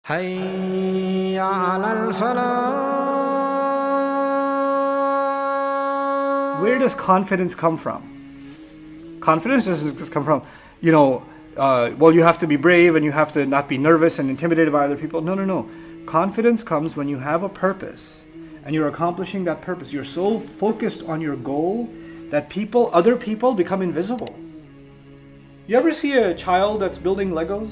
حي على الفلاح. Where does confidence come from? Confidence doesn't just come from, well, you have to be brave and you have to not be nervous and intimidated by other people. No, no, no. Confidence comes when you have a purpose and you're accomplishing that purpose. You're so focused on your goal that other people become invisible. You ever see a child that's building Legos?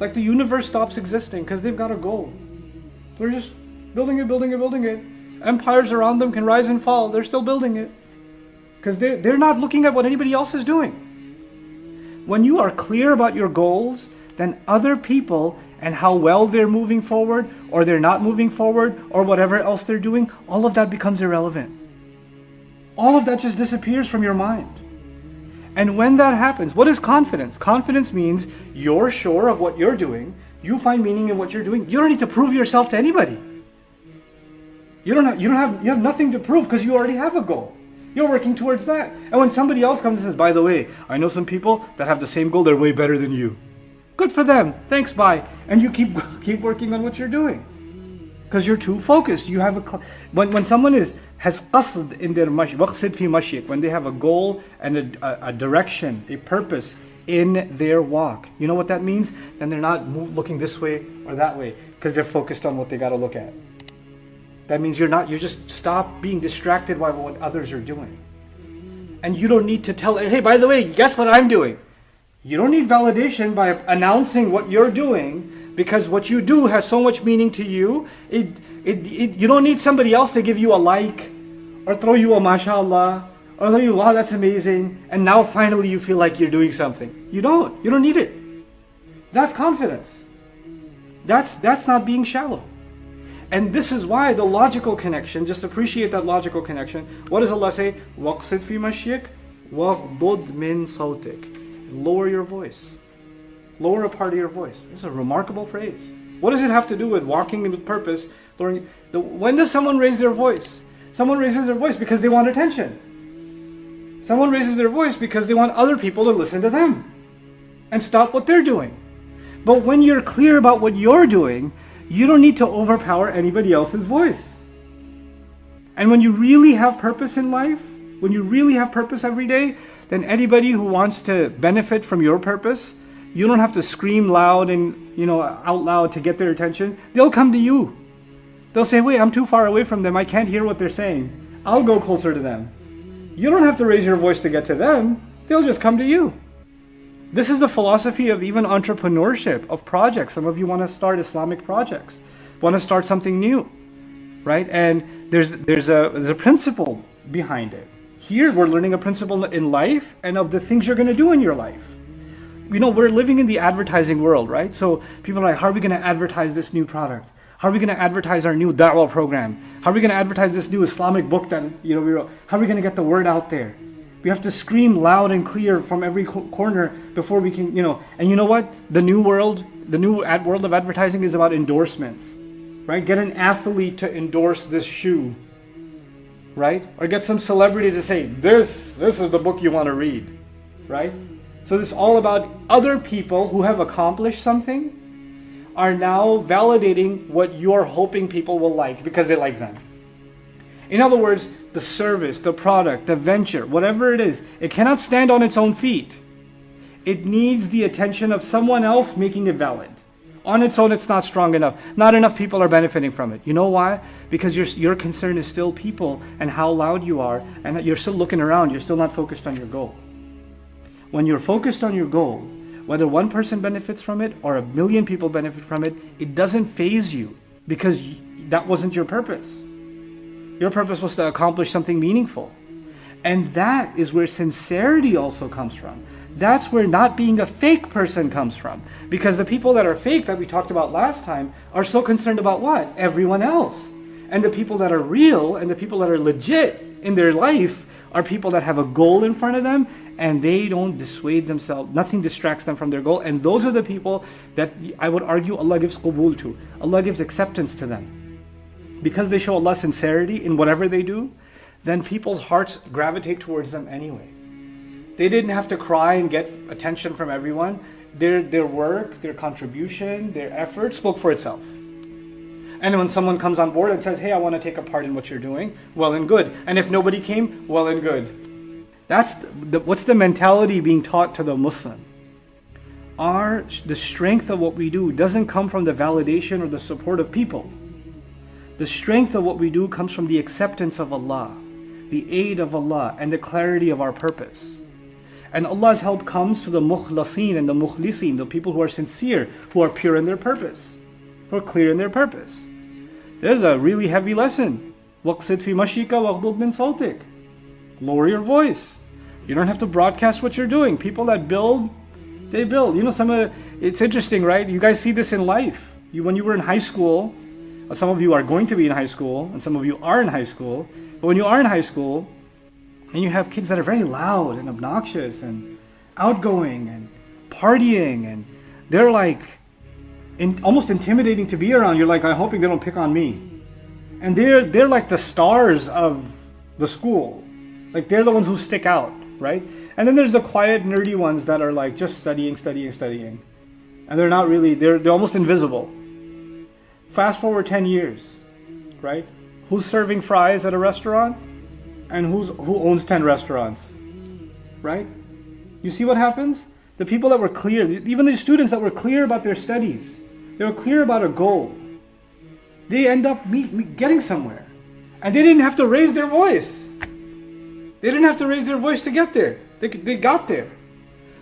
Like the universe stops existing because they've got a goal. They're just building it, building it, building it. Empires around them can rise and fall. They're still building it because they're not looking at what anybody else is doing. When you are clear about your goals, then other people and how well they're moving forward or they're not moving forward or whatever else they're doing, all of that becomes irrelevant. All of that just disappears from your mind. And when that happens, what is confidence? Confidence means you're sure of what you're doing. You find meaning in what you're doing. You don't need to prove yourself to anybody. You have nothing to prove because you already have a goal. You're working towards that. And when somebody else comes and says, by the way, I know some people that have the same goal, they're way better than you. Good for them. Thanks, bye. And you keep working on what you're doing. Because you're too focused. You have when someone has qasd in their mashi, waqsid fi mashik, when they have a goal and a direction, a purpose in their walk. You know what that means? Then they're not looking this way or that way because they're focused on what they got to look at. That means you just stop being distracted by what others are doing. And you don't need to tell, hey, by the way, guess what I'm doing? You don't need validation by announcing what you're doing because what you do has so much meaning to you. You don't need somebody else to give you a like or throw you a mashallah or tell you, wow, that's amazing. And now finally you feel like you're doing something. You don't need it. That's confidence. That's not being shallow. And this is why the logical connection, just appreciate that logical connection. What does Allah say? وَقْصِدْ فِي مَشْيِكَ وَغْضُضْ مِنْ صَوْتِكَ. Lower your voice. Lower a part of your voice. This is a remarkable phrase. What does it have to do with walking with purpose? When does someone raise their voice? Someone raises their voice because they want attention. Someone raises their voice because they want other people to listen to them and stop what they're doing. But when you're clear about what you're doing, you don't need to overpower anybody else's voice. And when you really have purpose in life, when you really have purpose every day, then anybody who wants to benefit from your purpose, you don't have to scream loud and out loud to get their attention. They'll come to you. They'll say, wait, I'm too far away from them. I can't hear what they're saying. I'll go closer to them. You don't have to raise your voice to get to them. They'll just come to you. This is the philosophy of even entrepreneurship, of projects. Some of you want to start Islamic projects, want to start something new, right? And there's a principle behind it. Here we're learning a principle in life and of the things you're going to do in your life. We're living in the advertising world, right? So people are like, how are we going to advertise this new product? How are we going to advertise our new Dawah program? How are we going to advertise this new Islamic book that we wrote? How are we going to get the word out there? We have to scream loud and clear from every corner before we can, And you know what? The new world of advertising is about endorsements, right? Get an athlete to endorse this shoe, right? Or get some celebrity to say, this is the book you want to read, right? So this is all about other people who have accomplished something are now validating what you're hoping people will like because they like them. In other words, the service, the product, the venture, whatever it is, it cannot stand on its own feet. It needs the attention of someone else making it valid. On its own, it's not strong enough. Not enough people are benefiting from it. You know why? Because your concern is still people and how loud you are, and that you're still looking around. You're still not focused on your goal. When you're focused on your goal, whether one person benefits from it or 1 million people benefit from it, it doesn't faze you because that wasn't your purpose. Your purpose was to accomplish something meaningful. And that is where sincerity also comes from. That's where not being a fake person comes from. Because the people that are fake that we talked about last time are so concerned about what? Everyone else. And the people that are real and the people that are legit in their life are people that have a goal in front of them and they don't dissuade themselves. Nothing distracts them from their goal. And those are the people that I would argue Allah gives qubul to. Allah gives acceptance to them. Because they show Allah sincerity in whatever they do, then people's hearts gravitate towards them anyway. They didn't have to cry and get attention from everyone. their work, their contribution, their effort spoke for itself. And when someone comes on board and says, hey, I want to take a part in what you're doing, well and good. And if nobody came, well and good. That's what's the mentality being taught to the Muslim. The strength of what we do doesn't come from the validation or the support of people. The strength of what we do comes from the acceptance of Allah, the aid of Allah, and the clarity of our purpose. And Allah's help comes to the mukhlasin and the mukhlisin, the people who are sincere, who are pure in their purpose, who are clear in their purpose. There's a really heavy lesson. وَقْصِدْ فِي مَشِيكَ وَغْضُضْ مِنْ صَوْتِكَ. Lower your voice. You don't have to broadcast what you're doing. People that build, they build. You know, it's interesting, right? You guys see this in life. When you were in high school, some of you are going to be in high school, and some of you are in high school. But when you are in high school, and you have kids that are very loud and obnoxious and outgoing and partying, and they're like almost intimidating to be around. You're like, I'm hoping they don't pick on me. And they're like the stars of the school. Like they're the ones who stick out, right? And then there's the quiet, nerdy ones that are like just studying. And they're not really, they're almost invisible. Fast forward 10 years, right? Who's serving fries at a restaurant? And who owns 10 restaurants, right? You see what happens? The people that were clear, even the students that were clear about their studies, they were clear about a goal, they end up getting somewhere. And they didn't have to raise their voice. They didn't have to raise their voice to get there. They got there.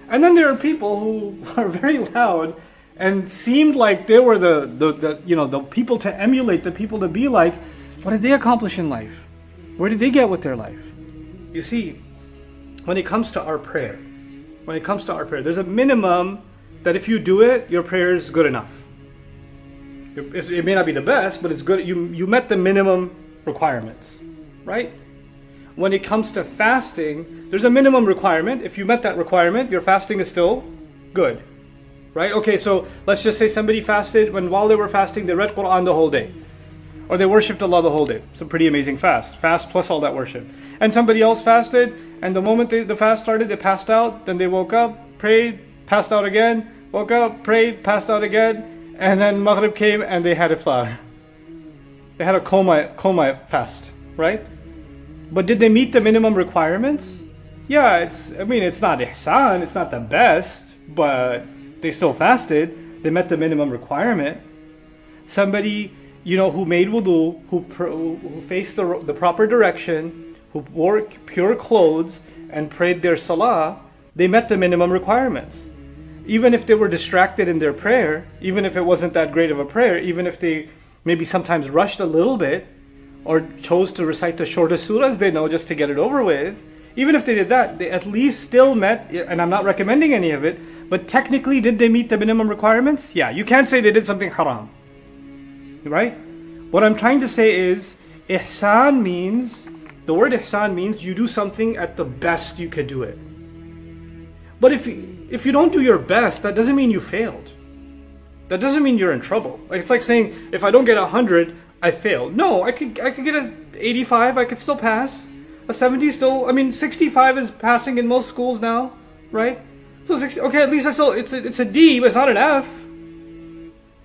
And then there are people who are very loud and seemed like they were the people to emulate, the people to be like. What did they accomplish in life? Where did they get with their life? You see, when it comes to our prayer, there's a minimum that if you do it, your prayer is good enough. It may not be the best, but it's good. You met the minimum requirements, right? When it comes to fasting, there's a minimum requirement. If you met that requirement, your fasting is still good, right? Okay, so let's just say somebody fasted, while they were fasting, they read Quran the whole day. Or they worshipped Allah the whole day. It's a pretty amazing fast. Fast plus all that worship. And somebody else fasted, and the moment the fast started, they passed out. Then they woke up, prayed, passed out again, woke up, prayed, passed out again. And then Maghrib came and they had iftar. They had a coma fast, right? But did they meet the minimum requirements? Yeah, it's not ihsan, it's not the best, but they still fasted. They met the minimum requirement. Somebody who made wudu, who faced the proper direction, who wore pure clothes and prayed their salah, they met the minimum requirements. Even if they were distracted in their prayer, even if it wasn't that great of a prayer, even if they maybe sometimes rushed a little bit, or chose to recite the shortest surahs they know just to get it over with, even if they did that, they at least still met, and I'm not recommending any of it, but technically did they meet the minimum requirements? Yeah, you can't say they did something haram. Right? What I'm trying to say is, the word ihsan means you do something at the best you could do it. But if you don't do your best, that doesn't mean you failed. That doesn't mean you're in trouble. Like it's like saying, if I don't get 100, I failed. No, I could get an 85, I could still pass. A 70 still, 65 is passing in most schools now, right? So okay, at least it's a D, but it's not an F.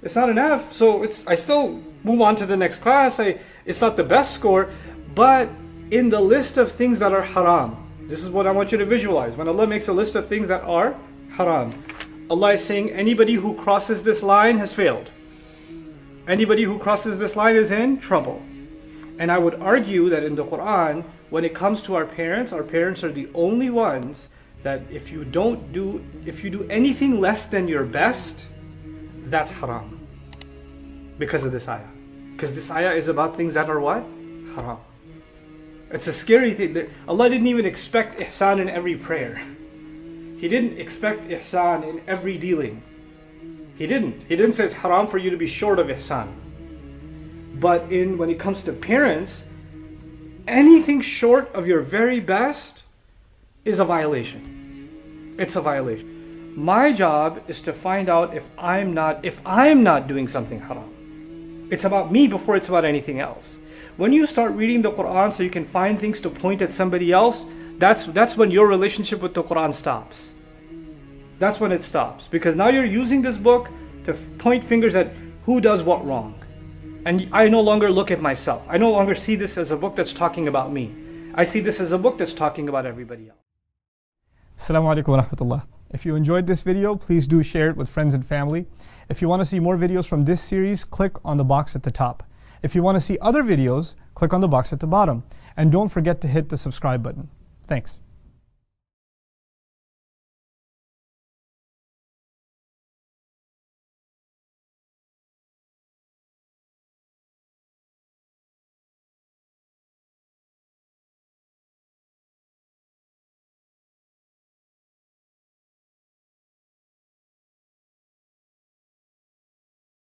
It's not an F, so I still move on to the next class. It's not the best score, but in the list of things that are haram, this is what I want you to visualize. When Allah makes a list of things that are haram, Allah is saying anybody who crosses this line has failed. Anybody who crosses this line is in trouble. And I would argue that in the Quran, when it comes to our parents are the only ones that if you do anything less than your best, that's haram. Because of this ayah. Because this ayah is about things that are what? Haram. It's a scary thing. That Allah didn't even expect ihsan in every prayer. He didn't expect ihsan in every dealing. He didn't say it's haram for you to be short of ihsan. But when it comes to parents, anything short of your very best is a violation. It's a violation. My job is to find out if I'm not doing something haram. It's about me before it's about anything else. When you start reading the Quran so you can find things to point at somebody else, that's when your relationship with the Quran stops. That's when it stops. Because now you're using this book to point fingers at who does what wrong. And I no longer look at myself. I no longer see this as a book that's talking about me. I see this as a book that's talking about everybody else. Assalamu alaikum wa rahmatullah. If you enjoyed this video, please do share it with friends and family. If you want to see more videos from this series, click on the box at the top. If you want to see other videos, click on the box at the bottom. And don't forget to hit the subscribe button. Thanks.